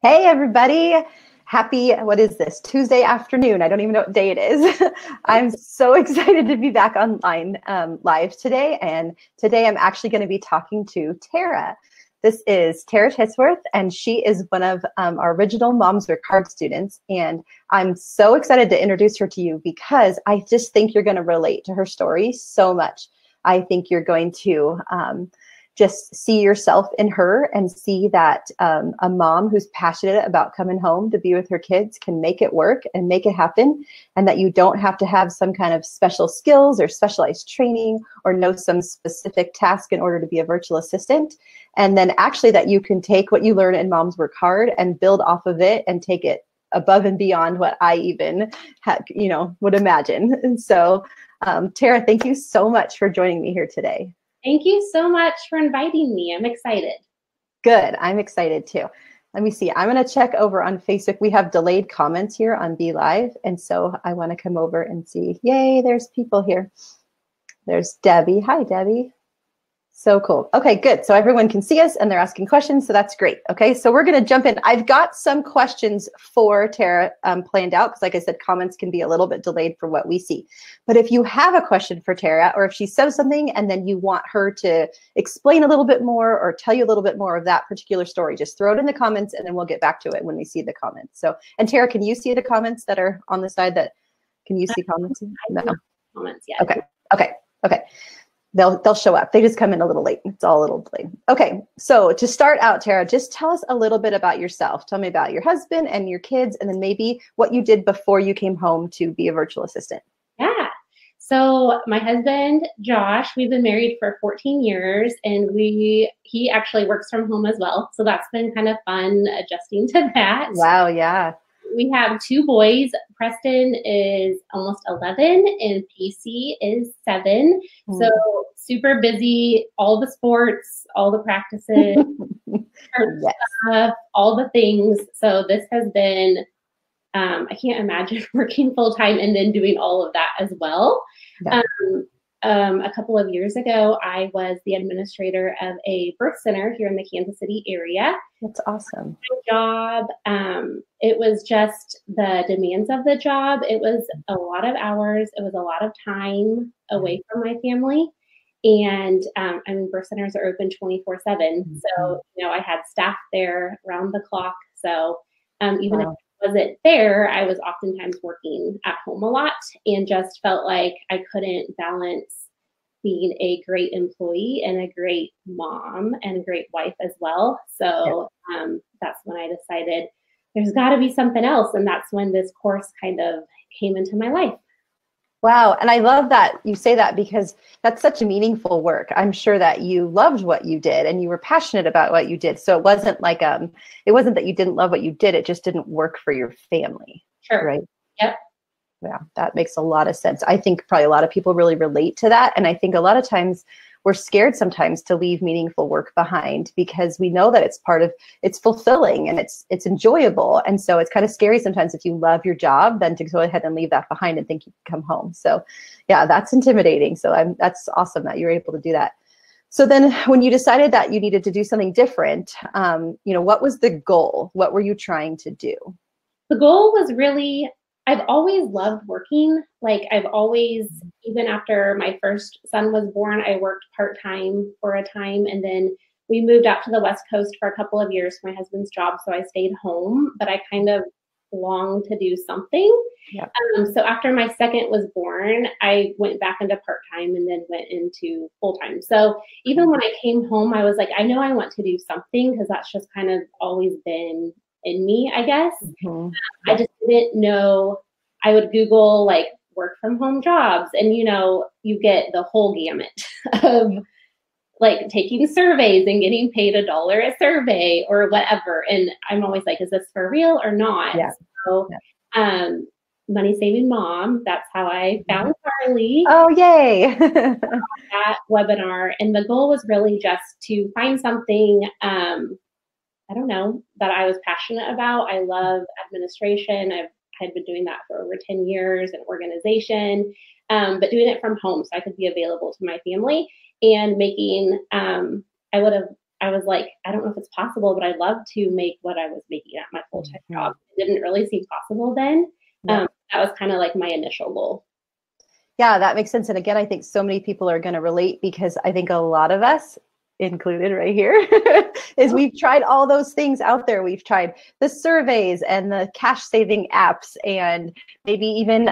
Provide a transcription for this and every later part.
Hey, everybody. Happy, what is this? Tuesday afternoon. I don't even know what day it is. I'm so excited to be back online live today. And today I'm actually going to be talking to Tara. This is Tara Tisworth, and she is one of our original Moms Work Hard students. And I'm so excited to introduce her to you because I just think you're going to relate to her story so much. I think you're going to just see yourself in her and see that a mom who's passionate about coming home to be with her kids can make it work and make it happen, and that you don't have to have some kind of special skills or specialized training or know some specific task in order to be a virtual assistant. And then actually that you can take what you learn in Moms Work Hard and build off of it and take it above and beyond what I even would imagine. And so Tara, thank you so much for joining me here today. Thank you so much for inviting me. I'm excited. Good. I'm excited too. Let me see. I'm going to check over on Facebook. We have delayed comments here on Be Live. And so I want to come over and see. Yay, there's people here. There's Debbie. Hi, Debbie. So cool. Okay, good. So everyone can see us and they're asking questions. So that's great. Okay, so we're going to jump in. I've got some questions for Tara planned out because, like I said, comments can be a little bit delayed for what we see. But if you have a question for Tara, or if she says something and then you want her to explain a little bit more or tell you a little bit more of that particular story, just throw it in the comments and then we'll get back to it when we see the comments. So, and Tara, can you see the comments that are on the side? Can you see comments? No comments yet. Okay. They'll show up. They just come in a little late. It's all a little delayed. Okay, so to start out, Tara, just tell us a little bit about yourself. Tell me about your husband and your kids, and then maybe what you did before you came home to be a virtual assistant. Yeah. So my husband, Josh, we've been married for 14 years, and he actually works from home as well. So that's been kind of fun adjusting to that. Wow, yeah. We have two boys. Preston is almost 11 and Pacey is 7. So super busy, all the sports, all the practices, Yes. stuff, all the things. So this has been, I can't imagine working full time and then doing all of that as well. Yeah. A couple of years ago, I was the administrator of a birth center here in the Kansas City area. That's awesome. My job, it was just the demands of the job. It was a lot of hours. It was a lot of time away from my family. And birth centers are open 24/7. So, I had staff there around the clock. So even if I wasn't there, I was oftentimes working at home a lot and just felt like I couldn't balance being a great employee and a great mom and a great wife as well. So that's when I decided there's got to be something else. And that's when this course kind of came into my life. Wow. And I love that you say that because that's such a meaningful work. I'm sure that you loved what you did and you were passionate about what you did. So it wasn't like, it wasn't that you didn't love what you did. It just didn't work for your family. Sure. Right. Yep. Yeah, that makes a lot of sense. I think probably a lot of people really relate to that. And I think a lot of times we're scared sometimes to leave meaningful work behind because we know that it's fulfilling and it's enjoyable. And so it's kind of scary sometimes if you love your job, then to go ahead and leave that behind and think you can come home. So yeah, that's intimidating. So that's awesome that you're able to do that. So then when you decided that you needed to do something different, what was the goal? What were you trying to do? The goal was really, I've always loved working. Like I've always, even after my first son was born, I worked part-time for a time. And then we moved out to the West Coast for a couple of years for my husband's job. So I stayed home, but I kind of longed to do something. Yeah. So after my second was born, I went back into part-time and then went into full-time. So even when I came home, I was like, I know I want to do something because that's just kind of always been in me, I guess. I just didn't know. I would Google like work from home jobs and you get the whole gamut of like taking surveys and getting paid $1 a survey or whatever. And I'm always like, is this for real or not? Yeah. So Money Saving Mom, that's how I found Carly. Oh, yay. That webinar. And the goal was really just to find something I don't know, that I was passionate about. I love administration. I had been doing that for over 10 years in organization, but doing it from home so I could be available to my family and making, I would have I was like, I don't know if it's possible, but I'd love to make what I was making at my full-time job. It didn't really seem possible then. That was kind of like my initial goal. Yeah, that makes sense. And again, I think so many people are going to relate because I think a lot of us, included right here, is we've tried all those things out there. We've tried the surveys and the cash saving apps, and maybe even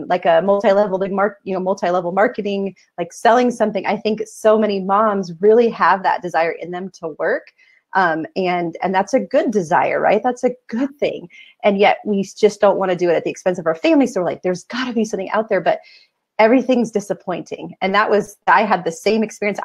like a multi-level marketing, like selling something. I think so many moms really have that desire in them to work. And that's a good desire, right? That's a good thing. And yet we just don't want to do it at the expense of our family. So we're like, there's got to be something out there, but everything's disappointing. And I had the same experience.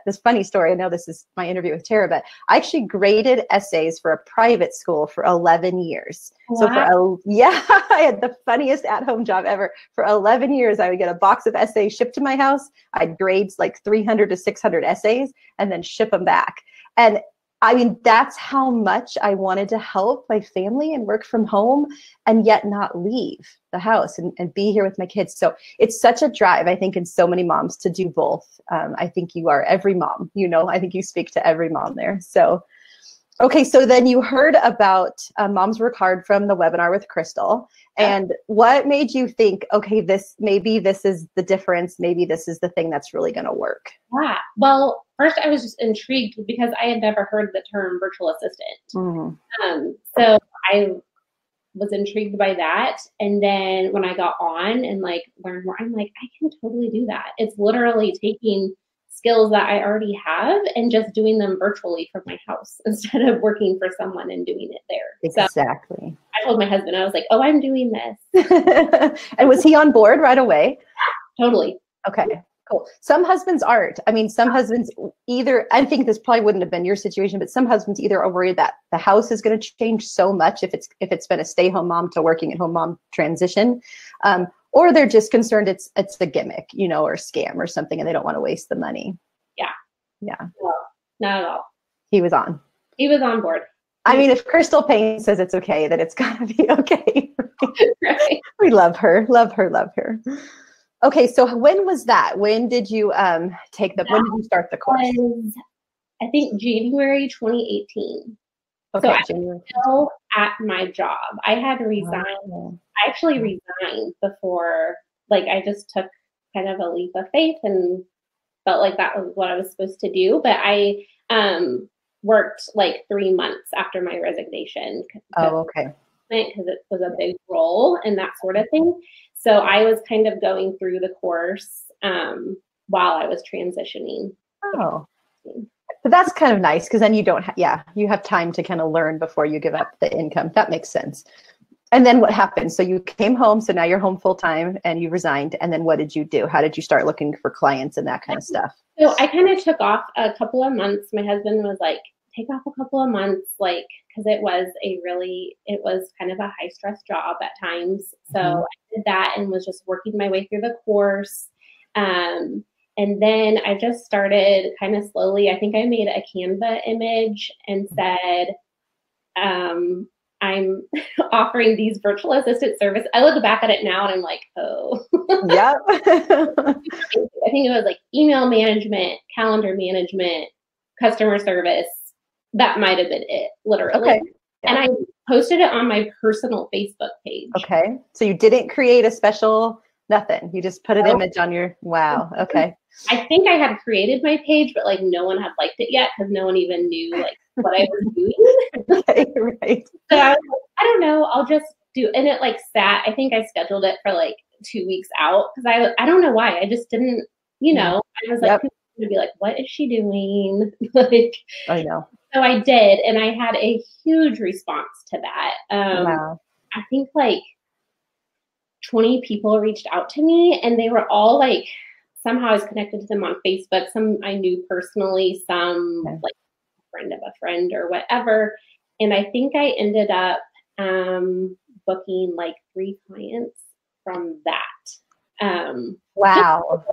This funny story, I know this is my interview with Tara, but I actually graded essays for a private school for 11 years. Wow. I had the funniest at-home job ever. For 11 years, I would get a box of essays shipped to my house. I'd grade like 300 to 600 essays and then ship them back. And I mean, that's how much I wanted to help my family and work from home and yet not leave the house and be here with my kids. So it's such a drive, I think, in so many moms to do both. I think you are every mom, I think you speak to every mom there. So, okay. So then you heard about Moms Work Hard from the webinar with Crystal. And what made you think, okay, maybe this is the difference. Maybe this is the thing that's really going to work. Yeah. Well, first I was just intrigued because I had never heard the term virtual assistant. So I was intrigued by that. And then when I got on and like learned more, I'm like, I can totally do that. It's literally taking skills that I already have and just doing them virtually from my house instead of working for someone and doing it there. Exactly. So I told my husband, I was like, oh, I'm doing this. And was he on board right away? Totally. Okay, cool. Some husbands aren't. I mean, some husbands either, I think this probably wouldn't have been your situation, but some husbands either are worried that the house is going to change so much if it's been a stay-home mom to working at home mom transition, or they're just concerned it's a gimmick, or a scam or something, and they don't want to waste the money. Yeah. No, not at all. He was on board. I mean, if Crystal Payne says it's okay, then it's gotta be okay. Right. We love her. Okay, so when was that? When did you when did you start the course? I think January 2018. Okay, so I was still at my job. I had resigned. Oh. I actually resigned before, like I just took kind of a leap of faith and felt like that was what I was supposed to do. But I worked like 3 months after my resignation. Oh, okay. Because it was a big role and that sort of thing. So I was kind of going through the course while I was transitioning. Oh, but that's kind of nice because then you don't, you have time to kind of learn before you give up the income. That makes sense. And then what happened? So you came home. So now you're home full time and you resigned. And then what did you do? How did you start looking for clients and that kind of stuff? So I kind of took off a couple of months. My husband was like, take off a couple of months, like, because it was kind of a high stress job at times. So I did that and was just working my way through the course. And then I just started kind of slowly. I think I made a Canva image and said, I'm offering these virtual assistant service. I look back at it now and I'm like, oh. Yeah. I think it was like email management, calendar management, customer service. That might have been it, literally. Okay. Yeah. And I posted it on my personal Facebook page. Okay. So you didn't create a special nothing. You just put an image on your, wow. Okay. I think I had created my page, but like no one had liked it yet because no one even knew like what I was doing. Okay, right. So I was like, I don't know, I'll just do, and it like sat, I think I scheduled it for like 2 weeks out because I don't know why. I just didn't, I was like, people would be like, what is she doing? Like, I know. So I did, and I had a huge response to that. Wow. I think like 20 people reached out to me, and they were all like, somehow I was connected to them on Facebook. Some I knew personally, some like a friend of a friend or whatever. And I think I ended up booking like 3 clients from that. Wow.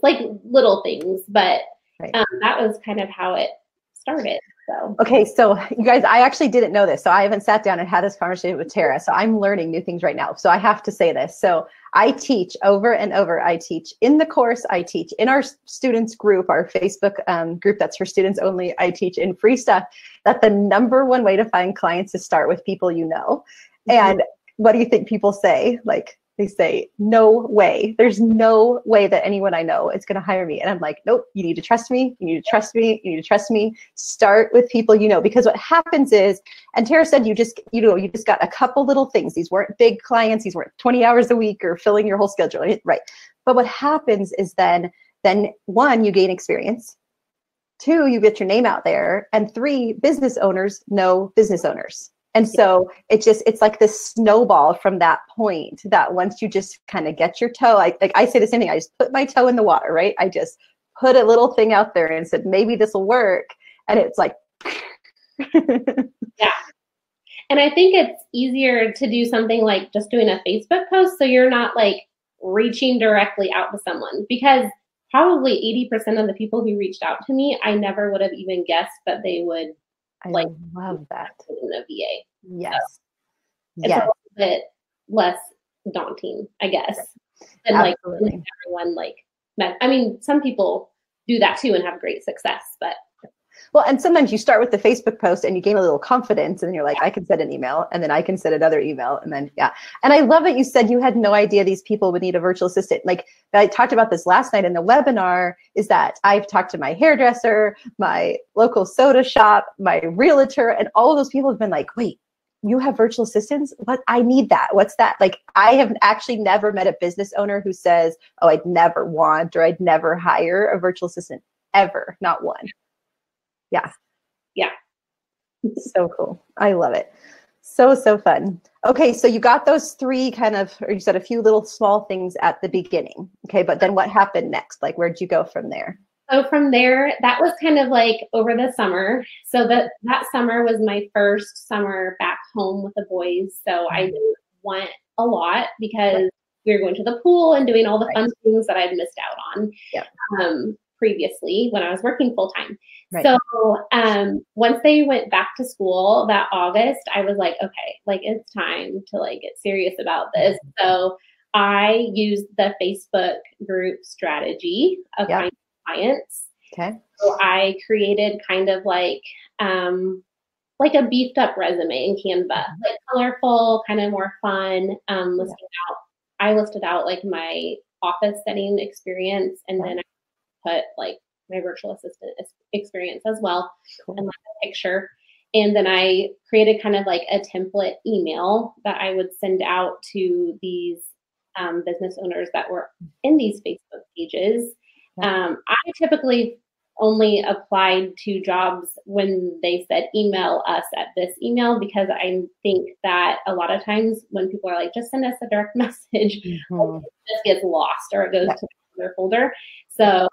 Like little things, but that was kind of how it started. So. Okay, so you guys, I actually didn't know this. So I haven't sat down and had this conversation with Tara. So I'm learning new things right now. So I have to say this. So I teach over and over. I teach in the course. I teach in our students group, our Facebook group that's for students only. I teach in free stuff that the number one way to find clients is start with people you know. And what do you think people say? Like, they say, no way. There's no way that anyone I know is going to hire me. And I'm like, nope, you need to trust me. You need to trust me. You need to trust me. Start with people you know, because what happens is, and Tara said, you just got a couple little things. These weren't big clients. These weren't 20 hours a week or filling your whole schedule. Right. But what happens is then one, you gain experience. Two, you get your name out there. And three, business owners know business owners. And so it's like this snowball from that point, that once you just kind of get your toe, like I say the same thing, I just put my toe in the water, right? I just put a little thing out there and said, maybe this will work. And it's like, yeah. And I think it's easier to do something like just doing a Facebook post. So you're not like reaching directly out to someone, because probably 80% of the people who reached out to me, I never would have even guessed that they would. I love that. In a VA. Yes. So it's a little bit less daunting, I guess. And absolutely. Like everyone I mean, some people do that too and have great success, but. Well, and sometimes you start with the Facebook post and you gain a little confidence and then you're like, I can send an email and then I can send another email. And then, yeah. And I love that you said you had no idea these people would need a virtual assistant. Like I talked about this last night in the webinar, is that I've talked to my hairdresser, my local soda shop, my realtor, and all of those people have been like, wait, you have virtual assistants? What? I need that. What's that? Like, I have actually never met a business owner who says, oh, I'd never want, or I'd never hire a virtual assistant, ever. Not one. Yeah. Yeah. So cool. I love it. So fun. Okay. So you got those three kind of, or you said a few little small things at the beginning. Okay. But then what happened next? Like, where'd you go from there? So from there, that was kind of like over the summer. So that summer was my first summer back home with the boys. So I didn't want a lot because we were going to the pool and doing all the fun things that I'd missed out on previously when I was working full time. Right. So once they went back to school that August, I was like, okay, like it's time to like get serious about this. So I used the Facebook group strategy of finding clients. Okay. So I created kind of like a beefed up resume in Canva, like colorful, kind of more fun. I listed out like my office setting experience, and then I put like my virtual assistant experience as well, and like a picture. And then I created kind of like a template email that I would send out to these business owners that were in these Facebook pages. I typically only applied to jobs when they said email us at this email, because I think that a lot of times when people are like, just send us a direct message, it just gets lost or it goes to their folder. So,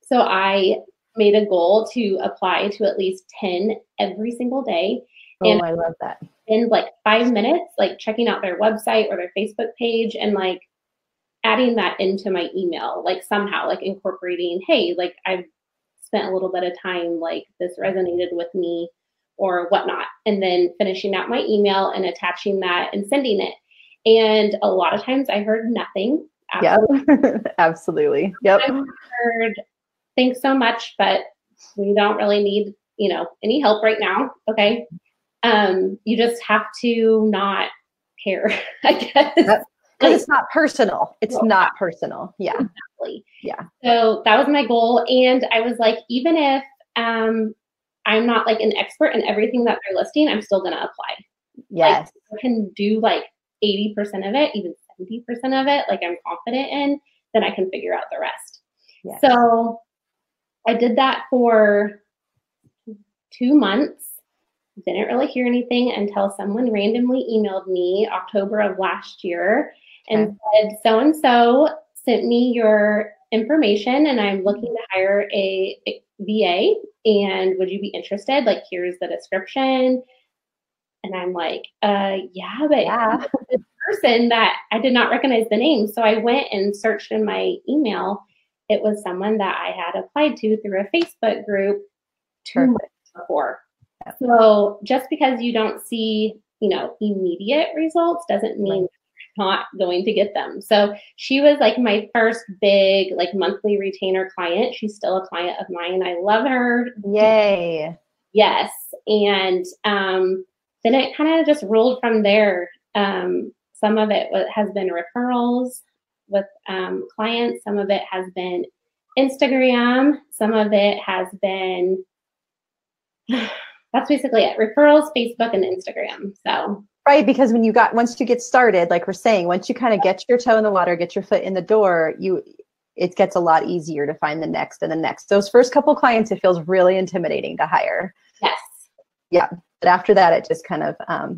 so I made a goal to apply to at least 10 every single day. And I love that. In like 5 minutes, like checking out their website or their Facebook page and like adding that into my email, like somehow like incorporating, hey, like I've spent a little bit of time, like this resonated with me or whatnot. And then finishing out my email and attaching that and sending it. And a lot of times I heard nothing. Absolutely. Yep. I heard, thanks so much, but we don't really need, any help right now. Okay. You just have to not care, I guess. Because it's not personal. It's not personal. Yeah. Exactly. Yeah. So that was my goal. And I was like, even if I'm not like an expert in everything that they're listing, I'm still going to apply. Yes. Like, I can do like 80% of it, even 70% of it, like I'm confident in, then I can figure out the rest. Yes. So I did that for 2 months. Didn't really hear anything until someone randomly emailed me October of last year and said, so-and-so sent me your information and I'm looking to hire a VA, and would you be interested? Like, here's the description. And I'm like, this person that I did not recognize the name. So I went and searched in my email. It was someone that I had applied to through a Facebook group 2 months before. So just because you don't see, immediate results doesn't mean not going to get them. So she was like my first big like monthly retainer client. She's still a client of mine. I love her. Yay. Yes. And then it kind of just rolled from there. Some of it has been referrals with clients. Some of it has been Instagram. Some of it has been, that's basically it. Referrals, Facebook, and Instagram. So. Right, because once you get started, like we're saying, once you kind of get your toe in the water, get your foot in the door, it gets a lot easier to find the next and the next. Those first couple clients, it feels really intimidating to hire. Yes. Yeah. But after that, it just kind of,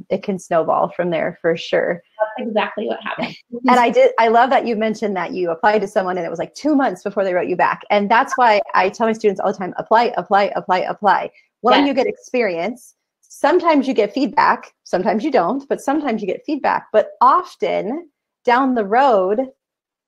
it can snowball from there for sure. That's exactly what happened. And I love that you mentioned that you applied to someone and it was like 2 months before they wrote you back. And that's why I tell my students all the time, apply, apply, apply, apply. One, you get experience. Sometimes you get feedback, sometimes you don't, but sometimes you get feedback. But often down the road,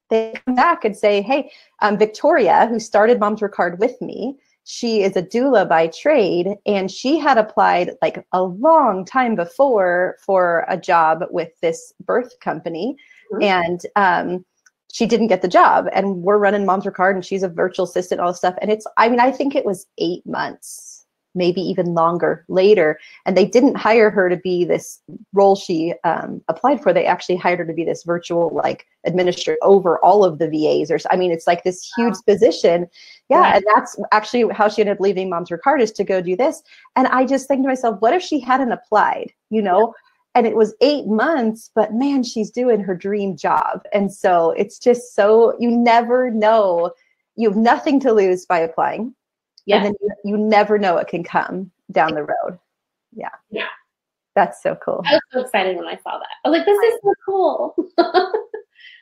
they come back and say, hey, Victoria, who started Moms Work Hard with me, she is a doula by trade, and she had applied like a long time before for a job with this birth company. Mm-hmm. And she didn't get the job. And we're running Moms Work Hard, and she's a virtual assistant, all this stuff. And I think it was 8 months, maybe even longer later. And they didn't hire her to be this role she applied for. They actually hired her to be this virtual like administrator over all of the VAs. It's like this huge position. Yeah. Right. And that's actually how she ended up leaving Moms Work Hard, is to go do this. And I just think to myself, what if she hadn't applied, and it was 8 months, but man, she's doing her dream job. And so it's just you never know. You have nothing to lose by applying. Yeah. And then you never know what can come down the road. Yeah. Yeah. That's so cool. I was so excited when I saw that. I was like, this is so cool.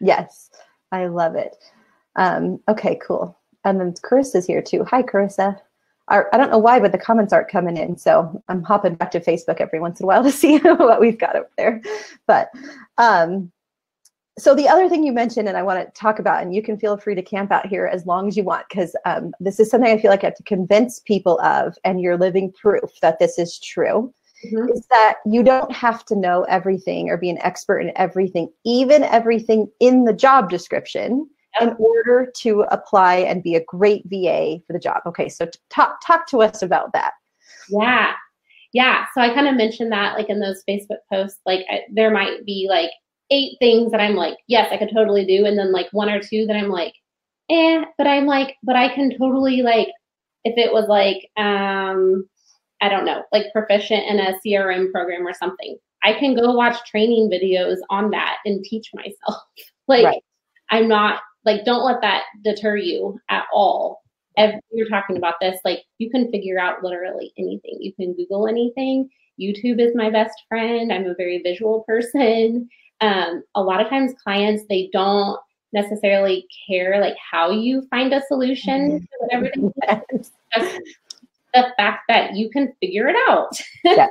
Yes. I love it. Okay, cool. And then Carissa's here too. Hi, Carissa. I don't know why, but the comments aren't coming in. So I'm hopping back to Facebook every once in a while to see what we've got up there. But so the other thing you mentioned, and I want to talk about, and you can feel free to camp out here as long as you want, because this is something I feel like I have to convince people of, and you're living proof that this is true, mm-hmm. is that you don't have to know everything or be an expert in everything, even everything in the job description, in order to apply and be a great VA for the job. Okay, so talk to us about that. Yeah. Yeah, so I kind of mentioned that like in those Facebook posts, like there might be like 8 things that I'm like, yes, I could totally do. And then like 1 or 2 that I'm like, but I'm like, but I can totally like, if it was like, I don't know, like proficient in a CRM program or something, I can go watch training videos on that and teach myself. Like, right. I'm not like, don't let that deter you at all. If you're talking about this, like you can figure out literally anything. You can Google anything. YouTube is my best friend. I'm a very visual person. A lot of times clients, they don't necessarily care like how you find a solution to whatever they need. Just the fact that you can figure it out. Yeah.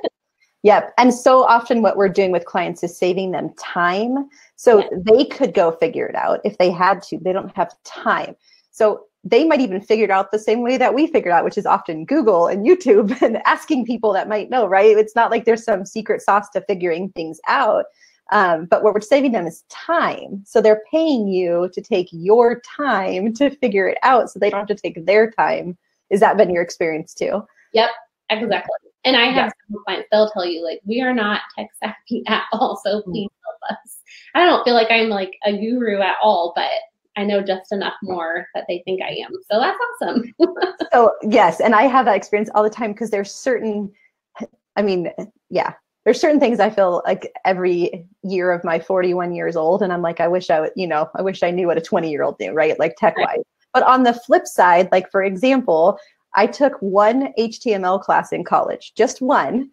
Yep. And so often what we're doing with clients is saving them time. So they could go figure it out if they had to. They don't have time. So they might even figure it out the same way that we figured out, which is often Google and YouTube and asking people that might know, right? It's not like there's some secret sauce to figuring things out. But what we're saving them is time. So they're paying you to take your time to figure it out so they don't have to take their time. Has that been your experience too? Yep, exactly. And I have some clients, they'll tell you like, we are not tech savvy at all. So please help us. I don't feel like I'm like a guru at all, but I know just enough more that they think I am. So that's awesome. So yes. And I have that experience all the time because there's certain, there's certain things I feel like every year of my 41 years old. And I'm like, I wish I knew what a 20-year-old knew, right? Like tech-wise. Right. But on the flip side, like for example, I took one HTML class in college, just one.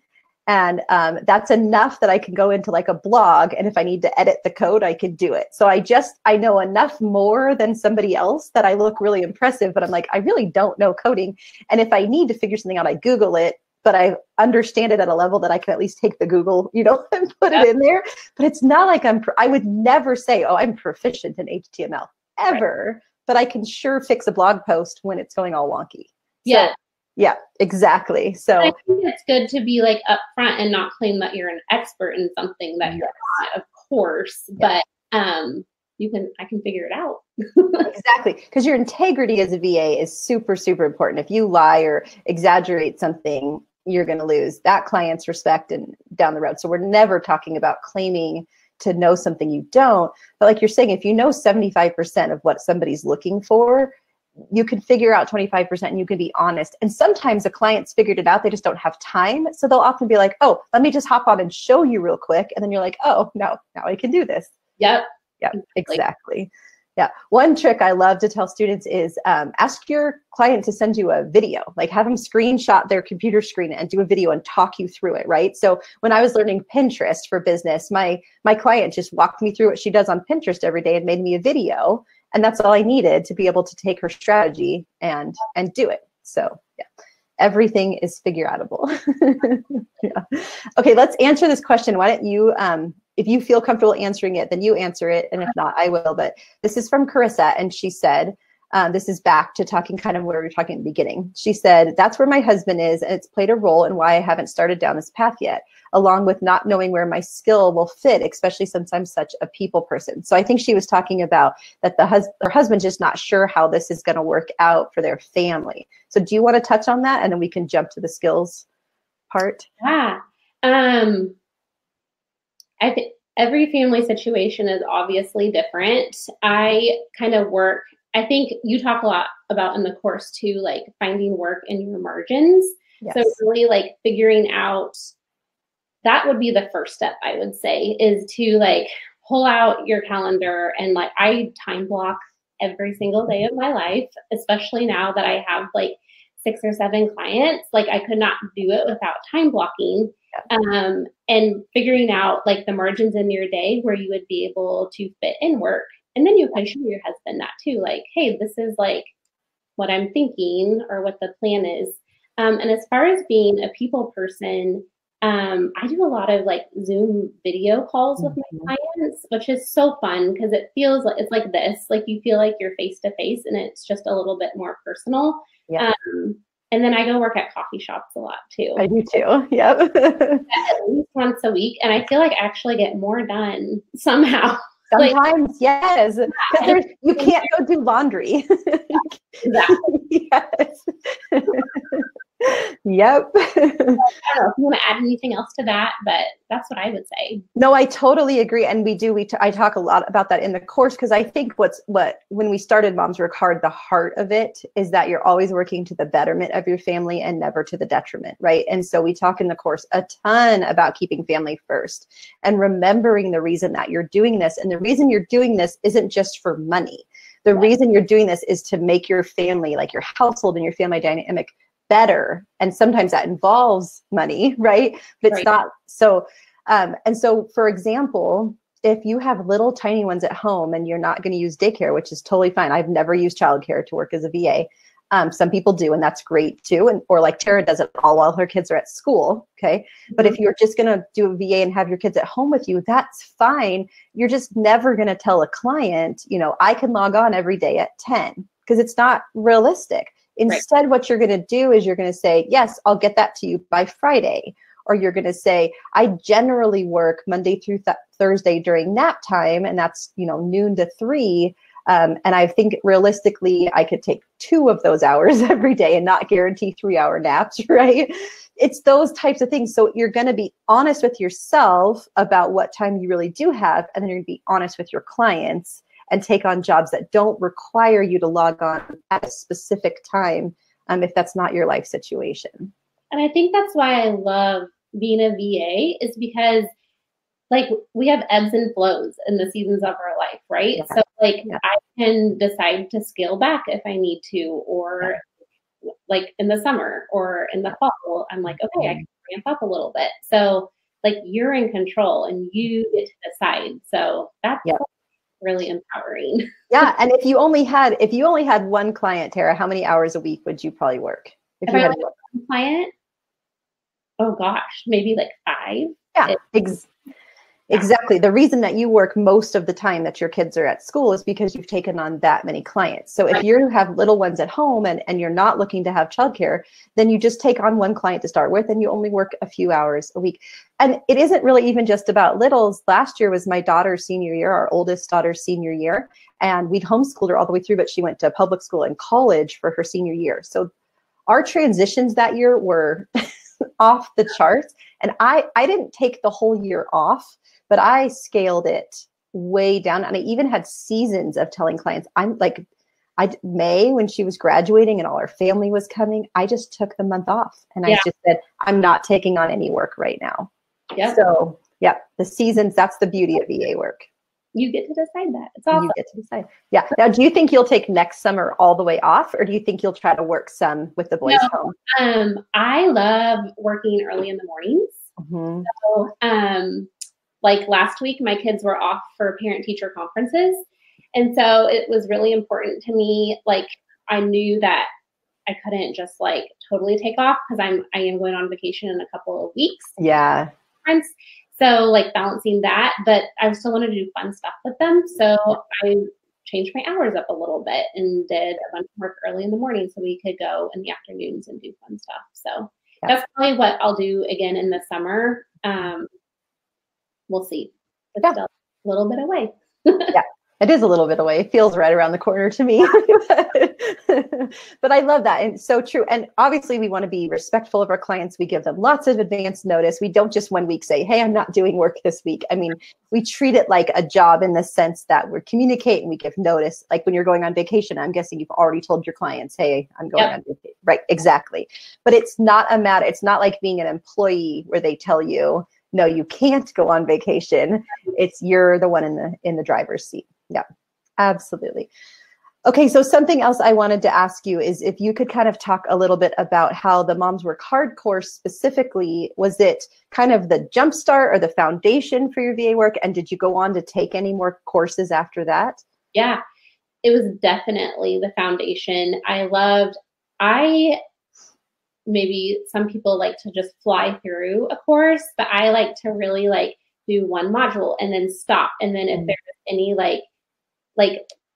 And that's enough that I can go into like a blog. And if I need to edit the code, I could do it. So I know enough more than somebody else that I look really impressive, but I'm like, I really don't know coding. And if I need to figure something out, I Google it, but I understand it at a level that I can at least take the Google, and put it in there. But it's not like I would never say, oh, I'm proficient in HTML ever, right. But I can sure fix a blog post when it's going all wonky. Yeah. So, yeah, exactly. So I think it's good to be like upfront and not claim that you're an expert in something that you're not. Of course, but I can figure it out. Exactly. Because your integrity as a VA is super, super important. If you lie or exaggerate something, you're going to lose that client's respect and down the road. So we're never talking about claiming to know something you don't. But like you're saying, if you know 75% of what somebody's looking for, you can figure out 25% and you can be honest. And sometimes the clients figured it out, they just don't have time. So they'll often be like, oh, let me just hop on and show you real quick. And then you're like, oh, no, now I can do this. Yep. Yeah, exactly. Yeah. One trick I love to tell students is ask your client to send you a video, like have them screenshot their computer screen and do a video and talk you through it. Right. So when I was learning Pinterest for business, my client just walked me through what she does on Pinterest every day and made me a video. And that's all I needed to be able to take her strategy and do it. So yeah, everything is figure outable. Yeah. Okay, let's answer this question. Why don't you, if you feel comfortable answering it, then you answer it. And if not, I will. But this is from Carissa. And she said, this is back to talking kind of where we were talking at the beginning. She said, that's where my husband is. And it's played a role in why I haven't started down this path yet, along with not knowing where my skill will fit, especially since I'm such a people person. So I think she was talking about that her husband's just not sure how this is going to work out for their family. So do you want to touch on that? And then we can jump to the skills part. Yeah. I think every family situation is obviously different. I kind of work, I think you talk a lot about in the course too, like finding work in your margins. Yes. So really like figuring out, that would be the first step, I would say, is to like pull out your calendar and like I time block every single day of my life, especially now that I have like 6 or 7 clients. Like I could not do it without time blocking. And figuring out like the margins in your day where you would be able to fit in work. And then you can show your husband that too. Like, hey, this is like what I'm thinking or what the plan is. And as far as being a people person, I do a lot of like Zoom video calls with my clients, which is so fun because it feels like it's like this, like you feel like you're face to face and it's just a little bit more personal. Yeah. And then I go work at coffee shops a lot too. I do too. Yep. At least once a week. And I feel like I actually get more done somehow. Sometimes, like, yes. Because you can't go do laundry. Exactly. Yes. Yep. I don't know if you want to add anything else to that, but that's what I would say. No, I totally agree. And I talk a lot about that in the course because I think when we started Moms Work Hard, the heart of it is that you're always working to the betterment of your family and never to the detriment, right? And so we talk in the course a ton about keeping family first and remembering the reason that you're doing this. And the reason you're doing this isn't just for money. The reason you're doing this is to make your family, like your household and your family dynamic, better. And sometimes that involves money, right? But it's not so. And so, for example, if you have little tiny ones at home and you're not going to use daycare, which is totally fine. I've never used childcare to work as a VA. Some people do, and that's great too. Or like Tara does it all while her kids are at school. Okay. But if you're just going to do a VA and have your kids at home with you, that's fine. You're just never going to tell a client, I can log on every day at 10 because it's not realistic. Instead, what you're going to do is you're going to say, yes, I'll get that to you by Friday. Or you're going to say, I generally work Monday through Thursday during nap time, and that's, noon to 3. And I think realistically, I could take 2 of those hours every day and not guarantee 3-hour naps, right? It's those types of things. So you're going to be honest with yourself about what time you really do have, and then you're going to be honest with your clients and take on jobs that don't require you to log on at a specific time if that's not your life situation. And I think that's why I love being a VA is because like we have ebbs and flows in the seasons of our life, right? Yeah. So like I can decide to scale back if I need to, or like in the summer or in the fall, I'm like, okay, I can ramp up a little bit. So like you're in control and you get to decide. So that's really empowering. Yeah. And if you only had one client, Tara, how many hours a week would you probably work? If you had one client, oh gosh, maybe like 5. Yeah. Exactly. The reason that you work most of the time that your kids are at school is because you've taken on that many clients. So if Right. you have little ones at home and you're not looking to have childcare, then you just take on one client to start with and you only work a few hours a week. And it isn't really even just about littles. Last year was my daughter's senior year, our oldest daughter's senior year. And we'd homeschooled her all the way through, but she went to public school and college for her senior year. So our transitions that year were off the charts. And I didn't take the whole year off, but I scaled it way down. And I even had seasons of telling clients, May, when she was graduating and all her family was coming, I just took the month off. And I just said, I'm not taking on any work right now. Yeah. So yeah, the seasons, that's the beauty of VA work. You get to decide that. It's awesome. You get to decide. Yeah. Now, do you think you'll take next summer all the way off, or do you think you'll try to work some with the boys home? I love working early in the mornings. Mm-hmm. So, like last week, my kids were off for parent-teacher conferences. And so it was really important to me. Like, I knew that I couldn't just like totally take off because I am going on vacation in a couple of weeks. Yeah. So like balancing that, but I still wanted to do fun stuff with them. So I changed my hours up a little bit and did a bunch of work early in the morning so we could go in the afternoons and do fun stuff. So that's probably what I'll do again in the summer. We'll see. It's still a little bit away. Yeah. It is a little bit away. It feels right around the corner to me. But I love that. And so true. And obviously we want to be respectful of our clients. We give them lots of advance notice. We don't just one week say, hey, I'm not doing work this week. I mean, we treat it like a job in the sense that we communicate and we give notice. Like when you're going on vacation, I'm guessing you've already told your clients, hey, I'm going on vacation. Right. Exactly. But it's not a matter. It's not like being an employee where they tell you, no, you can't go on vacation. It's you're the one in the driver's seat. Yeah, absolutely. Okay, so something else I wanted to ask you is if you could kind of talk a little bit about how the Moms Work Hard course specifically, was it kind of the jumpstart or the foundation for your VA work? And did you go on to take any more courses after that? Yeah, it was definitely the foundation. Maybe some people like to just fly through a course, but I like to really like do one module and then stop. And then if there's any like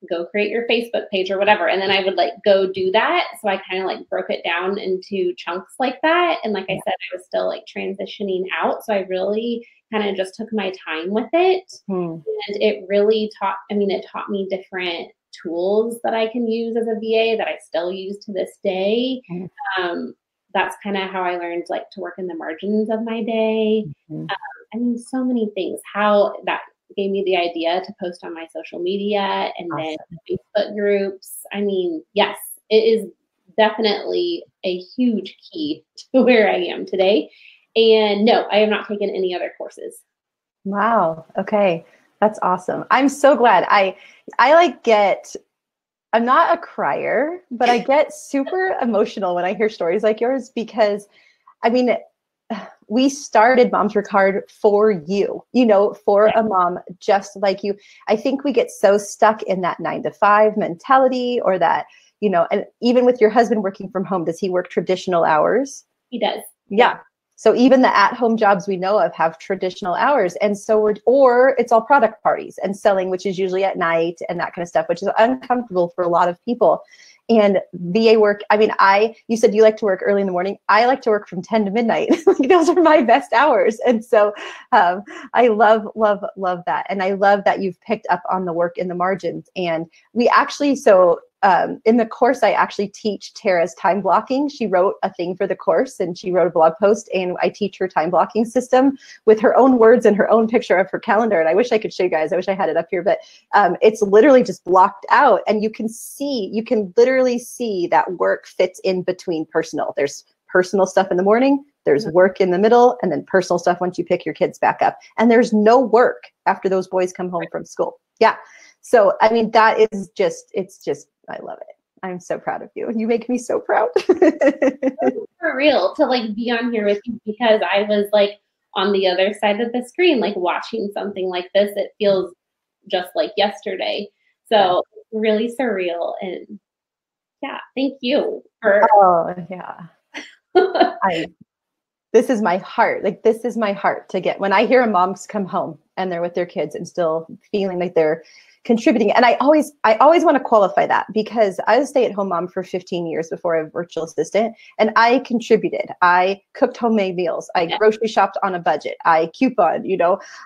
go create your Facebook page or whatever. And then I would like go do that. So I kind of like broke it down into chunks like that. And like I said, I was still like transitioning out. So I really kind of just took my time with it. And it really taught me different tools that I can use as a VA that I still use to this day. That's kind of how I learned like to work in the margins of my day. So many things, how that gave me the idea to post on my social media and then Facebook groups. Yes, it is definitely a huge key to where I am today. And no, I have not taken any other courses. Wow. Okay. That's awesome. I'm so glad. I'm not a crier, but I get super emotional when I hear stories like yours because, we started Moms Work Hard for you, for a mom just like you. I think we get so stuck in that 9-to-5 mentality or that, and even with your husband working from home, does he work traditional hours? He does. Yeah. So even the at-home jobs we know of have traditional hours. And so or it's all product parties and selling, which is usually at night and that kind of stuff, which is uncomfortable for a lot of people. And VA work, you said you like to work early in the morning. I like to work from 10 to midnight. Those are my best hours. And so I love, love, love that. And I love that you've picked up on the work in the margins. And we actually, in the course, I actually teach Tara's time blocking. She wrote a thing for the course and she wrote a blog post, and I teach her time blocking system with her own words and her own picture of her calendar. And I wish I could show you guys. I wish I had it up here, but it's literally just blocked out, and you can literally see that work fits in between personal. There's personal stuff in the morning, there's work in the middle, and then personal stuff once you pick your kids back up. And there's no work after those boys come home from school. Yeah. So, that is it's just, I love it. I'm so proud of you. You make me so proud. For real, to like be on here with you, because I was like on the other side of the screen, like watching something like this. It feels just like yesterday. So really surreal. And yeah, thank you for. Oh yeah. this is my heart. Like, this is my heart to get when I hear a mom's come home and they're with their kids and still feeling like they're contributing. And I always want to qualify that, because I was a stay-at-home mom for 15 years before I was a virtual assistant, and I contributed. I cooked homemade meals. I grocery shopped on a budget. I couponed,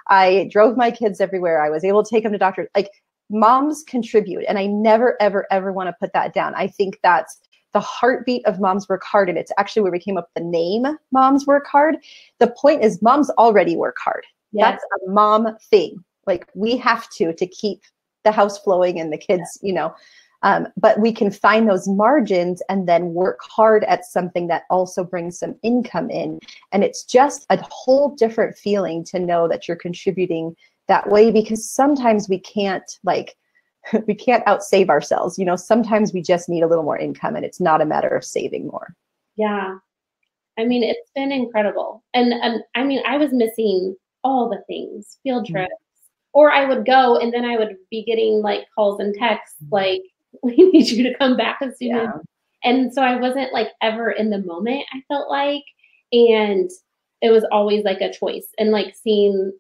I drove my kids everywhere. I was able to take them to doctors. Like, moms contribute. And I never, ever, ever want to put that down. I think that's the heartbeat of Moms Work Hard. And it's actually where we came up with the name Moms Work Hard. The point is, moms already work hard. Yes. That's a mom thing. Like, we have to keep the house flowing and the kids, but we can find those margins and then work hard at something that also brings some income in. And it's just a whole different feeling to know that you're contributing that way, because sometimes we can't outsave ourselves. Sometimes we just need a little more income, and it's not a matter of saving more. Yeah. I mean, it's been incredible. And I mean, I was missing all the things, field trips, or I would go and then I would be getting like calls and texts, like, we need you to come back as soon as. And so I wasn't like ever in the moment, I felt like, and it was always like a choice. And like seeing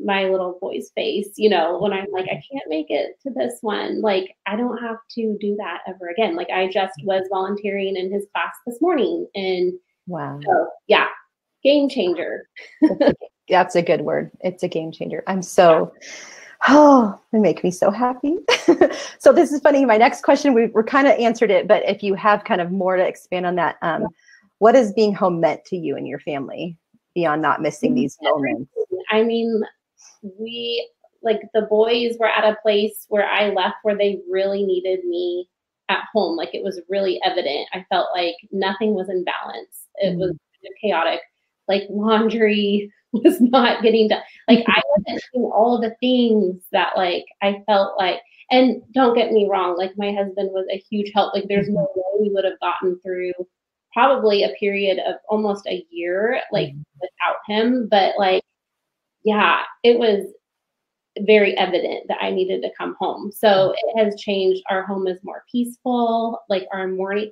my little boy's face, when I'm like, I can't make it to this one, like, I don't have to do that ever again. Like, I just was volunteering in his class this morning, and wow. So yeah, game changer. That's a good word. It's a game changer. It makes me so happy. So this is funny. My next question, we're kind of answered it, but if you have kind of more to expand on that, what has being home meant to you and your family beyond not missing these moments? I mean, the boys were at a place where I left where they really needed me at home. Like, it was really evident. I felt like nothing was in balance. It was chaotic. Like, laundry was not getting done. Like, I wasn't doing all of the things that like I felt like, and don't get me wrong, like, my husband was a huge help. Like, there's no way we would have gotten through probably a period of almost a year, like, without him. But like, yeah, it was very evident that I needed to come home. So it has changed. Our home is more peaceful. Like, our morning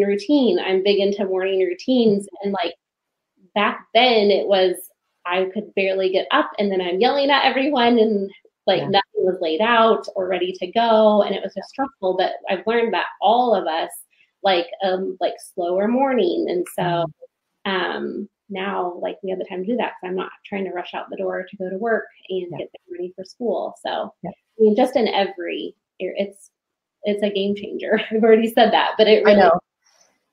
routine. I'm big into morning routines. And like, back then it was, I could barely get up, and then I'm yelling at everyone, and like nothing was laid out or ready to go. And it was just stressful. But I've learned that all of us like slower morning. And so, now, like, we have the time to do that, because I'm not trying to rush out the door to go to work and get them ready for school. So, I mean, just in it's a game changer. I've already said that, but it really, I know.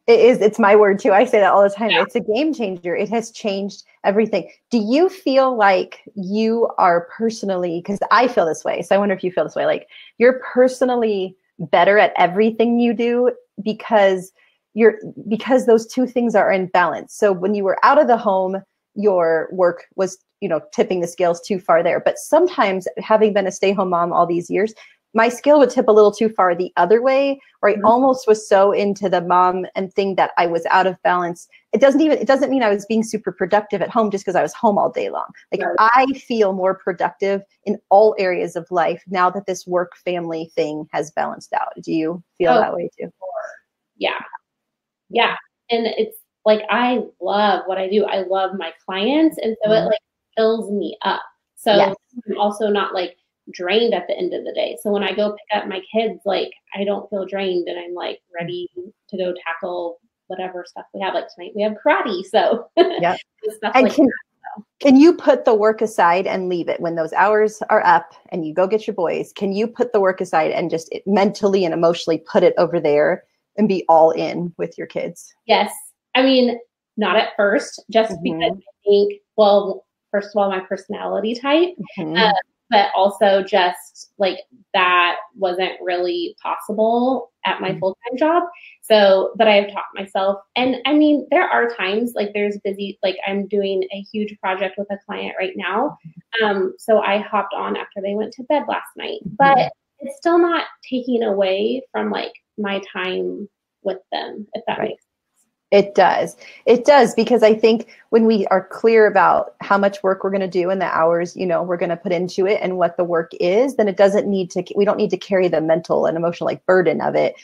It is. It's my word too. I say that all the time. Yeah. It's a game changer. It has changed everything. Do you feel like you are personally, because I feel this way, so I wonder if you feel this way, like you're personally better at everything you do because those two things are in balance. So when you were out of the home, your work was, tipping the scales too far there. But sometimes, having been a stay-home mom all these years, my scale would tip a little too far the other way, or I almost was so into the mom and thing that I was out of balance. It doesn't mean I was being super productive at home just because I was home all day long. Like, I feel more productive in all areas of life now that this work family thing has balanced out. Do you feel that way too? Yeah. Yeah. And it's like, I love what I do. I love my clients. And so it like fills me up. So I'm also not like drained at the end of the day. So when I go pick up my kids, like, I don't feel drained, and I'm like ready to go tackle whatever stuff we have. Like, tonight we have karate. So stuff and like can you put the work aside and leave it when those hours are up and you go get your boys? Can you put the work aside and just mentally and emotionally put it over there and be all in with your kids? Yes. I mean, not at first, just because I think, well, first of all, my personality type, but also just like that wasn't really possible at my full-time job. So, but I have taught myself, and I mean, there are times like there's busy, like I'm doing a huge project with a client right now. So I hopped on after they went to bed last night, but it's still not taking away from like my time with them, if that makes sense. It does. It does, because I think when we are clear about how much work we're going to do and the hours, we're going to put into it and what the work is, then we don't need to carry the mental and emotional like burden of it.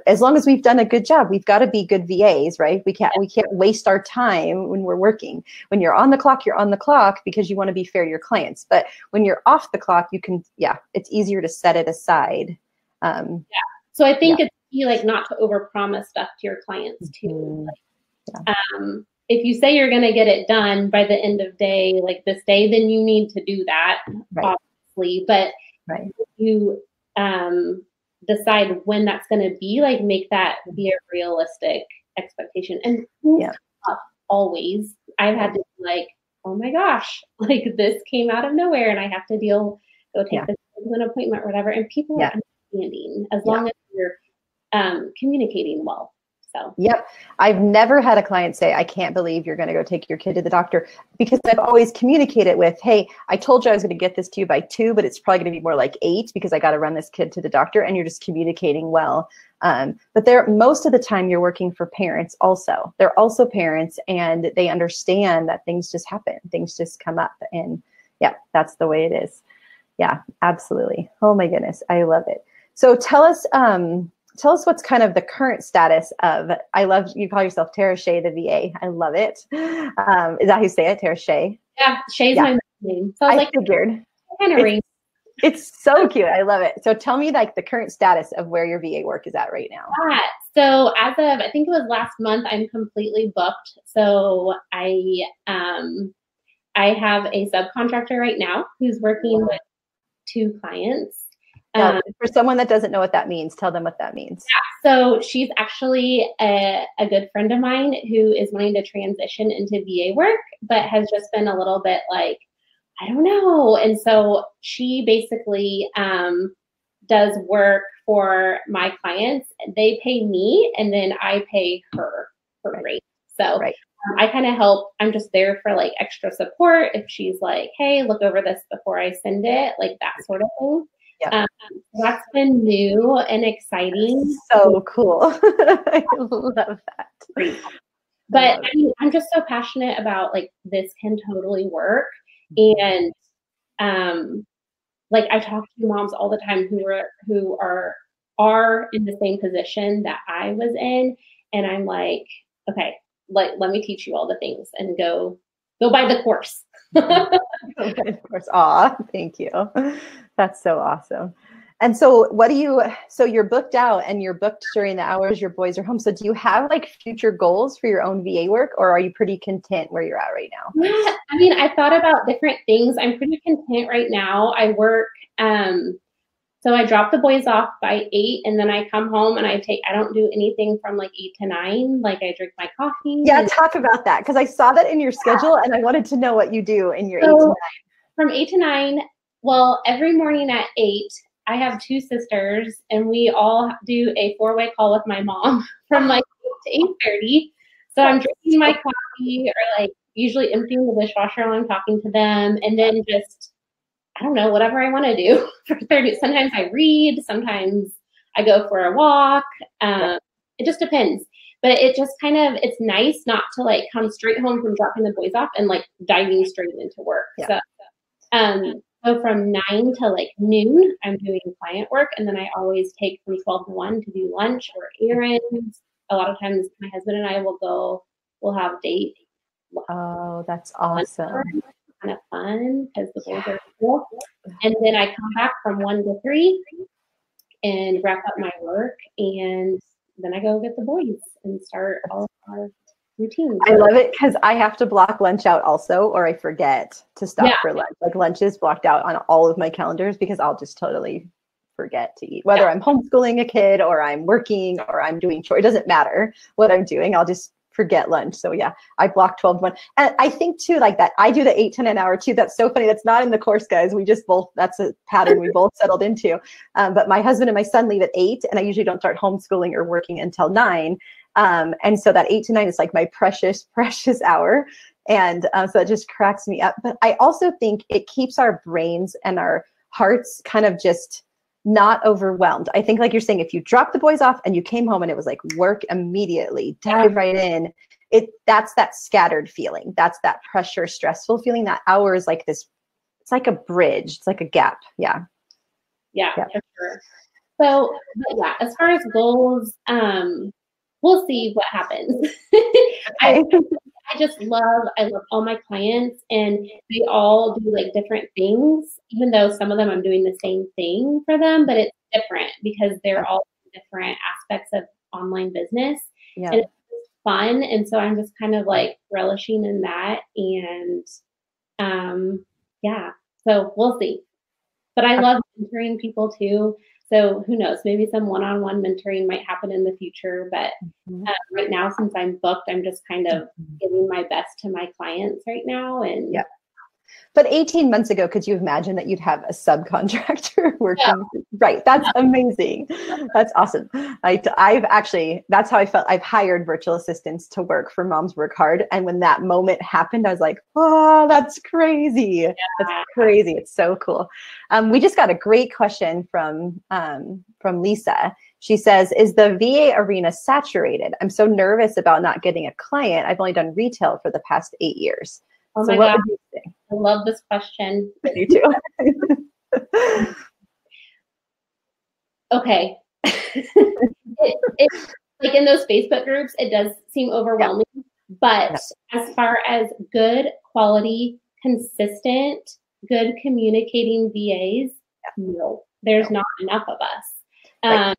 As long as we've done a good job, we've got to be good VAs, right? We can't waste our time when we're working. When you're on the clock, you're on the clock because you want to be fair to your clients. But when you're off the clock, it's easier to set it aside. So I think it's key, like, not to overpromise stuff to your clients too. If you say you're going to get it done by the end of day, like this day, then you need to do that, obviously. But if you decide when that's going to be, like, make that be a realistic expectation. And always, I've had to be like, oh my gosh, like this came out of nowhere and I have to go take this an appointment or whatever. And people are understanding as long as you're communicating well. So. Yep. I've never had a client say, I can't believe you're going to go take your kid to the doctor, because I've always communicated with, hey, I told you I was going to get this to you by 2, but it's probably going to be more like 8 because I got to run this kid to the doctor, and you're just communicating well. But most of the time you're working for parents also. They're also parents, and they understand that things just happen. Things just come up, and that's the way it is. Yeah, absolutely. Oh my goodness. I love it. So tell us what's kind of the current status of, I love, you call yourself Tara Shea, the VA. I love it. Is that how you say it? Tara Shea? Yeah, Shea's my name. So I figured. It's so cute. I love it. So tell me, like, the current status of where your VA work is at right now. So as of, I think it was last month, I'm completely booked. So I have a subcontractor right now who's working with 2 clients. For someone that doesn't know what that means, tell them what that means. So she's actually a good friend of mine who is wanting to transition into VA work, but has just been a little bit like, I don't know. And so she basically does work for my clients. They pay me, and then I pay her rate. So I kind of help. I'm just there for like extra support if she's like, hey, look over this before I send it, like that sort of thing. That's been new and exciting. So cool. I love that. But I mean, I'm just so passionate about, like, this can totally work. And like, I talk to moms all the time who are in the same position that I was in, and I'm like, okay, let me teach you all the things and go buy the course. Of course. Aw, thank you. That's so awesome. And so so you're booked out, and you're booked during the hours your boys are home. So do you have like future goals for your own VA work, or are you pretty content where you're at right now? Yeah, I mean, I thought about different things. I'm pretty content right now. I work, so I drop the boys off by 8, and then I come home and I don't do anything from like 8 to 9. Like, I drink my coffee. Yeah, talk about that, because I saw that in your schedule and I wanted to know what you do in your 8 to 9. From 8 to 9, well, every morning at 8, I have 2 sisters, and we all do a 4-way call with my mom from like 8 to 8:30. So I'm drinking my coffee, or like usually emptying the dishwasher while I'm talking to them, and then just, I don't know, whatever I want to do for 30. Sometimes I read, sometimes I go for a walk. It just depends. But it just kind of, it's nice not to like come straight home from dropping the boys off and like diving straight into work. So from 9 to like noon, I'm doing client work, and then I always take from 12 to 1 to do lunch or errands. A lot of times my husband and I we'll have date. Oh, that's awesome. Kind of fun because the boys are cool. And then I come back from 1 to 3 and wrap up my work, and then I go get the boys and start all of our routines. I love it because I have to block lunch out also, or I forget to stop for lunch. Like, lunch is blocked out on all of my calendars because I'll just totally forget to eat. Whether I'm homeschooling a kid or I'm working or I'm doing chores, it doesn't matter what I'm doing. I'll just forget lunch. So yeah, I block 12 to 1. And I think too, like that, I do the 8 to 9 hour too. That's so funny. That's not in the course, guys. We just that's a pattern we both settled into. But my husband and my son leave at 8, and I usually don't start homeschooling or working until 9. And so that 8 to 9 is like my precious, precious hour. And so it just cracks me up. But I also think it keeps our brains and our hearts kind of just not overwhelmed. I think like you're saying, if you dropped the boys off and you came home and it was like work immediately, dive right in. That's that scattered feeling. That's that pressure, stressful feeling. That hour is like this, it's like a bridge. It's like a gap. Yeah. Yeah, for sure. So, but yeah, as far as goals, we'll see what happens. Okay. I love all my clients, and they all do like different things, even though some of them I'm doing the same thing for them, but it's different because they're all different aspects of online business. Yeah. And it's fun. And so I'm just kind of like relishing in that. And yeah, so we'll see. But I love mentoring people too. So who knows, maybe some one-on-one mentoring might happen in the future. But right now, since I'm booked, I'm just kind of giving my best to my clients right now. And yeah. But 18 months ago, could you imagine that you'd have a subcontractor working? Yeah. Right. That's amazing. That's awesome. I've actually, that's how I felt. I've hired virtual assistants to work for Moms Work Hard. And when that moment happened, I was like, oh, that's crazy. Yeah. That's crazy. It's so cool. We just got a great question from Lisa. She says, is the VA arena saturated? I'm so nervous about not getting a client. I've only done retail for the past 8 years. Oh so my what God. would you say? I love this question. You too. Okay. It's like in those Facebook groups, it does seem overwhelming. Yeah. But as far as good quality, consistent, good communicating VAs, no, there's not enough of us.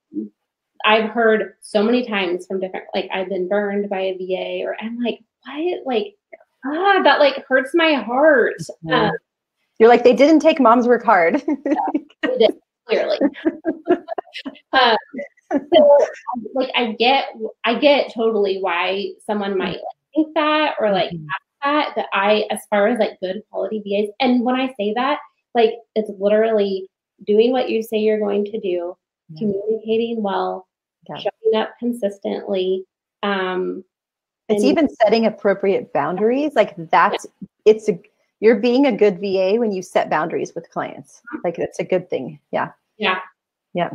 I've heard so many times from different, like I've been burned by a VA, or I'm like, what? Like, that like hurts my heart. You're like, they didn't take Moms Work Hard. They did, clearly. So like I get totally why someone might like, think that or like ask that, but as far as like good quality VAs, and when I say that, like it's literally doing what you say you're going to do, communicating well, showing up consistently. It's even setting appropriate boundaries. Like you're being a good VA when you set boundaries with clients. Like that's a good thing. Yeah. Yeah. Yeah.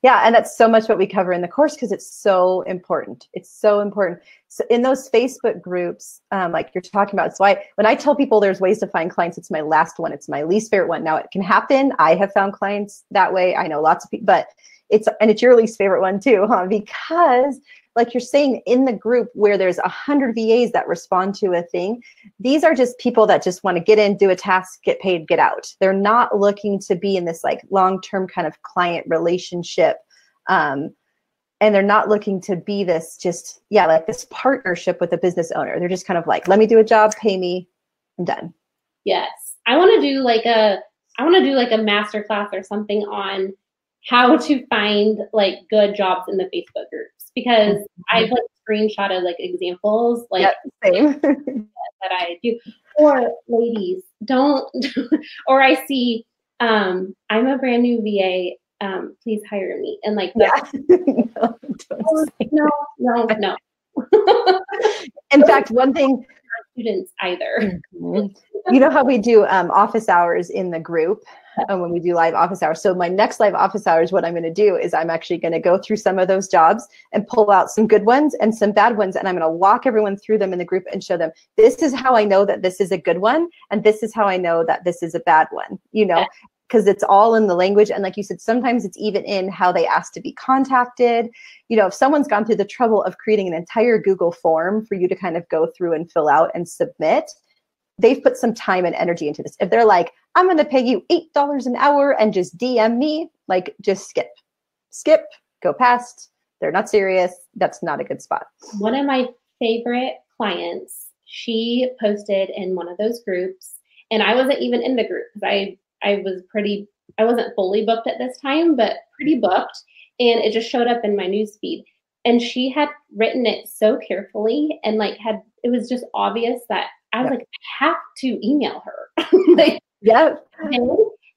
Yeah. And that's so much what we cover in the course because it's so important. It's so important. So in those Facebook groups, like you're talking about, it's why when I tell people there's ways to find clients, it's my last one. It's my least favorite one. Now it can happen. I have found clients that way. I know lots of people, but it's your least favorite one too, huh? Because like you're saying, in the group where there's 100 VAs that respond to a thing, these are just people that just want to get in, do a task, get paid, get out. They're not looking to be in this like long-term kind of client relationship. And they're not looking to be this just, like this partnership with a business owner. They're just kind of like, let me do a job, pay me, I'm done. Yes. I want to do like a masterclass or something on how to find like good jobs in the Facebook groups, because I've like screenshotted like examples like same. that I do. Or ladies, don't or I see I'm a brand new VA, please hire me. And like no. In fact, one thing students either. You know how we do office hours in the group when we do live office hours. So my next live office hours, what I'm going to do is I'm actually going to go through some of those jobs and pull out some good ones and some bad ones. And I'm going to walk everyone through them in the group and show them, this is how I know that this is a good one. And this is how I know that this is a bad one, because it's all in the language. And like you said, sometimes it's even in how they ask to be contacted. If someone's gone through the trouble of creating an entire Google form for you to kind of go through and fill out and submit, they've put some time and energy into this. If they're like, I'm going to pay you $8 an hour and just DM me, like just skip, go past. They're not serious. That's not a good spot. One of my favorite clients, she posted in one of those groups, and I wasn't even in the group because I wasn't fully booked at this time, but pretty booked. And it just showed up in my newsfeed. And she had written it so carefully and like it was just obvious that I was like, I have to email her.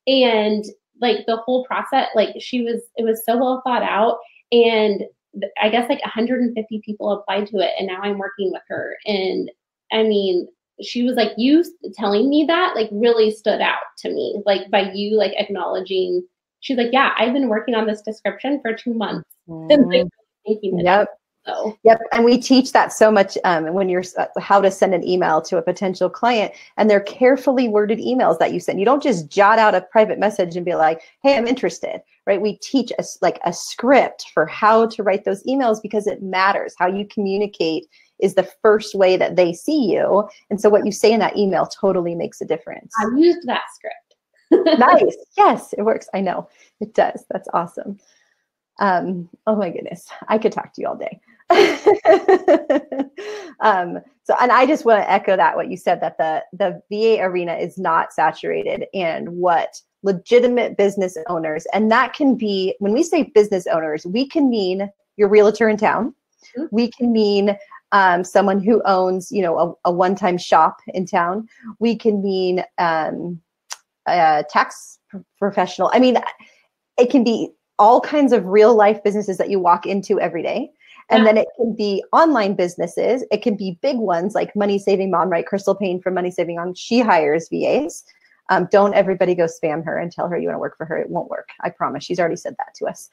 And like the whole process, like it was so well thought out. And I guess like 150 people applied to it. And now I'm working with her. And I mean, she was like, you telling me that like really stood out to me, like by you like acknowledging she's like, yeah, I've been working on this description for 2 months. And like thinking that. Yep. So. Yep. And we teach that so much when you're how to send an email to a potential client, and they're carefully worded emails that you send. You don't just jot out a private message and be like, hey, I'm interested, right? We teach us like a script for how to write those emails because it matters. How you communicate is the first way that they see you. And so what you say in that email totally makes a difference. I used that script. Nice. Yes, it works. I know it does. That's awesome. Oh my goodness. I could talk to you all day. And I just want to echo that, what you said, that the VA arena is not saturated, and what legitimate business owners, and that can be, when we say business owners, we can mean your realtor in town. We can mean someone who owns, a one-time shop in town. We can mean a tax professional. I mean, it can be all kinds of real life businesses that you walk into every day. And then it can be online businesses. It can be big ones like Money Saving Mom, right? Crystal Payne from Money Saving Mom. She hires VAs. Don't everybody go spam her and tell her you want to work for her. It won't work. I promise. She's already said that to us.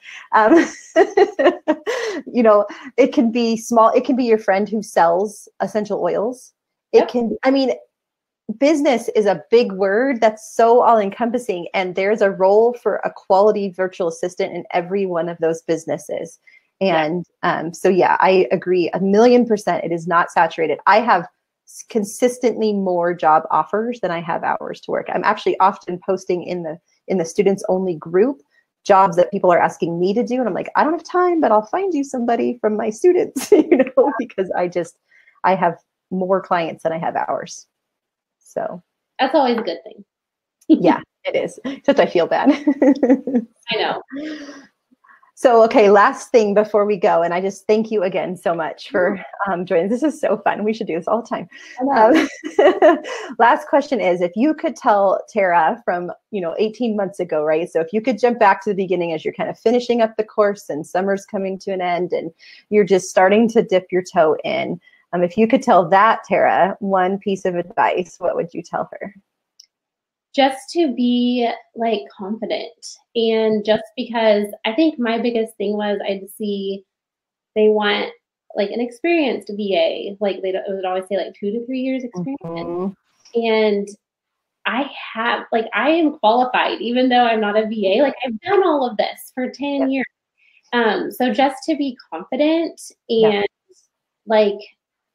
It can be small. It can be your friend who sells essential oils. It can, business is a big word that's so all encompassing, and there's a role for a quality virtual assistant in every one of those businesses. And I agree 1,000,000%. It is not saturated. I have consistently more job offers than I have hours to work. I'm actually often posting in the students only group jobs that people are asking me to do. And I'm like, I don't have time, but I'll find you somebody from my students, because I have more clients than I have hours. So that's always a good thing. Yeah, it is. Except I feel bad. I know. So, okay, last thing before we go, and I just thank you again so much for joining. This is so fun. We should do this all the time. Last question is, if you could tell Tara from, 18 months ago, right? So if you could jump back to the beginning as you're kind of finishing up the course and summer's coming to an end and you're just starting to dip your toe in, if you could tell that Tara one piece of advice, what would you tell her? Just to be like confident. And just because I think my biggest thing was I'd see they want like an experienced VA, like it would always say like 2 to 3 years experience. And I am qualified, even though I'm not a VA, like I've done all of this for 10 years. So just to be confident and like,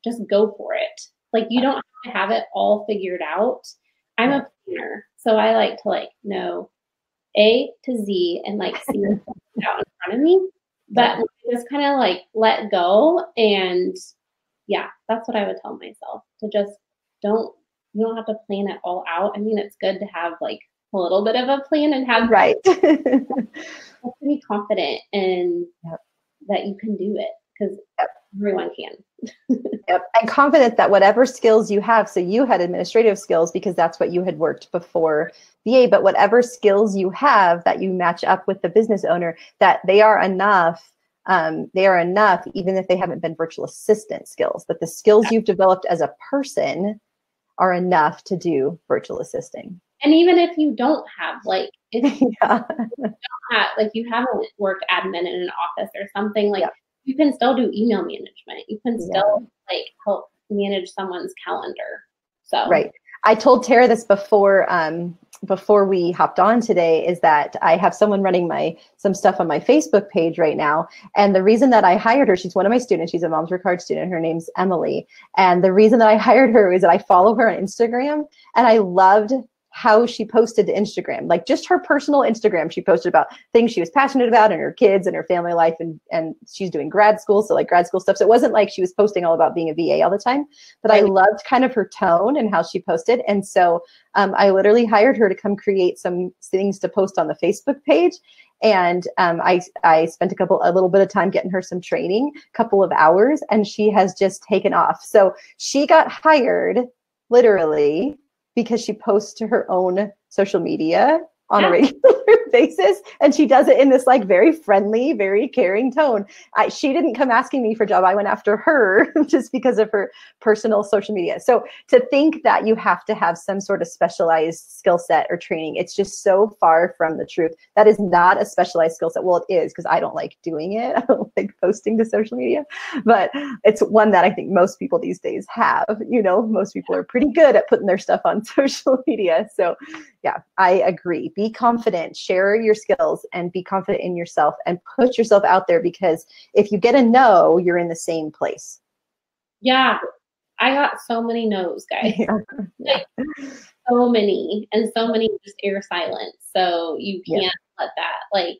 just go for it. Like you don't have to have it all figured out. I'm a planner, so I like to know A to Z and see it out in front of me. But just kind of let go, and that's what I would tell myself, to just you don't have to plan it all out. I mean, it's good to have a little bit of a plan and have to be confident and that you can do it, because everyone can. And confident that whatever skills you have, so you had administrative skills because that's what you had worked before VA, but whatever skills you have that you match up with the business owner, that they are enough, even if they haven't been virtual assistant skills, but the skills you've developed as a person are enough to do virtual assisting. And even if you don't have, if you don't have, you haven't worked admin in an office or something, you can still do email management. You can still help manage someone's calendar. So I told Tara this before we hopped on today, is that I have someone running some stuff on my Facebook page right now. And the reason that I hired her, she's one of my students. She's a Moms Work Hard student. Her name's Emily. And the reason that I hired her is that I follow her on Instagram, and I loved how she posted to Instagram, just her personal Instagram. She posted about things she was passionate about and her kids and her family life, and she's doing grad school, so grad school stuff. So it wasn't like she was posting all about being a VA all the time, but I loved kind of her tone and how she posted. And so I literally hired her to come create some things to post on the Facebook page. And I spent a little bit of time getting her some training, couple of hours, and she has just taken off. So she got hired literally because she posts to her own social media on a regular basis. And she does it in this like very friendly, very caring tone. She didn't come asking me for a job. I went after her just because of her personal social media. So to think that you have to have some sort of specialized skill set or training, it's just so far from the truth. That is not a specialized skill set. Well, it is, because I don't like doing it. I don't like posting to social media, but it's one that I think most people these days have. Most people are pretty good at putting their stuff on social media. So yeah, I agree. Be confident, share your skills, and be confident in yourself and put yourself out there, because if you get a no, you're in the same place. Yeah. I got so many no's, guys. Yeah. Like, so many, and so many just air silence. So you can't let that like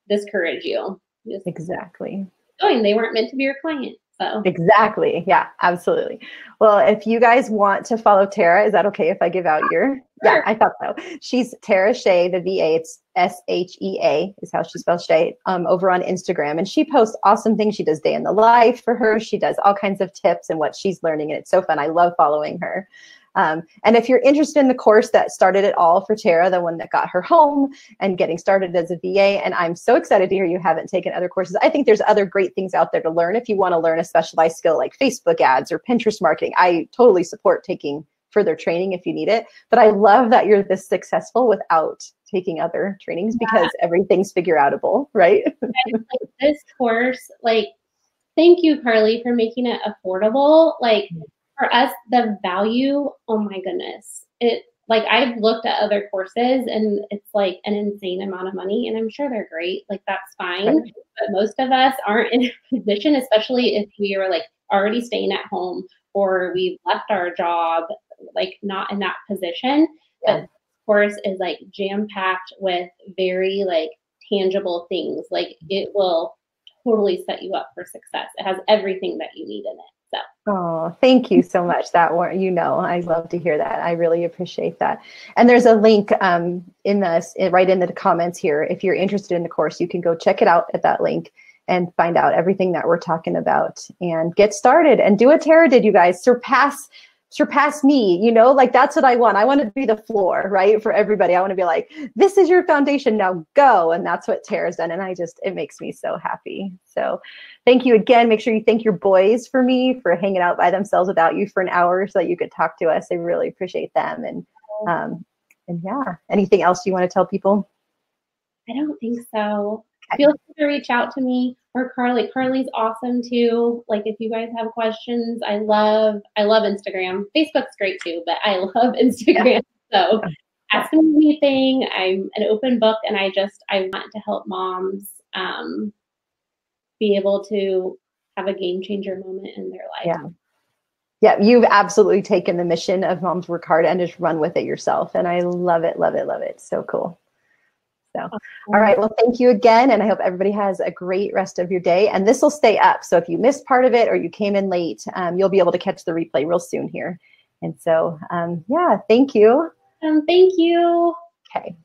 discourage you. Exactly. They weren't meant to be your client. So exactly. Yeah, absolutely. Well, if you guys want to follow Tara, is that okay if I give out your? Sure. Yeah, I thought so. She's Tara Shea, the VA. It's SHEA is how she spells Shea, over on Instagram. And she posts awesome things. She does day in the life for her. She does all kinds of tips and what she's learning. And it's so fun. I love following her. And if you're interested in the course that started it all for Tara, the one that got her home and getting started as a VA, and I'm so excited to hear you haven't taken other courses. I think there's other great things out there to learn if you want to learn a specialized skill like Facebook ads or Pinterest marketing. I totally support taking further training if you need it. But I love that you're this successful without taking other trainings, because everything's figure outable, right? Like this course, like, thank you, Carly, for making it affordable. Like, for us, the value, oh my goodness. Like, I've looked at other courses and it's like an insane amount of money, and I'm sure they're great. Like, that's fine. Right. But most of us aren't in a position, especially if we are like already staying at home or we've left our job, like not in that position. Yeah. But this course is like jam-packed with very like tangible things. Like, it will totally set you up for success. It has everything that you need in it. So. Oh, thank you so much. I love to hear that. I really appreciate that. And there's a link right in the comments here. If you're interested in the course, you can go check it out at that link and find out everything that we're talking about and get started and do what Tara did, you guys. Surpass me, like that's what I want. I want to be the floor, right? For everybody. I want to be like, this is your foundation, now go. And that's what Tara's done. And it makes me so happy. So thank you again. Make sure you thank your boys for hanging out by themselves without you for an hour so that you could talk to us. I really appreciate them. And yeah, anything else you want to tell people? I don't think so. Feel free to reach out to me or Carly. Carly's awesome too. Like, if you guys have questions, I love Instagram. Facebook's great too, but I love Instagram. So ask me anything. I'm an open book, and I want to help moms be able to have a game changer moment in their life. Yeah, you've absolutely taken the mission of Moms Work Hard and just run with it yourself. And I love it, love it, love it. So cool. So, all right. Well, thank you again. And I hope everybody has a great rest of your day. And this will stay up. So if you missed part of it or you came in late, you'll be able to catch the replay real soon here. And so, yeah, thank you. Thank you. Okay.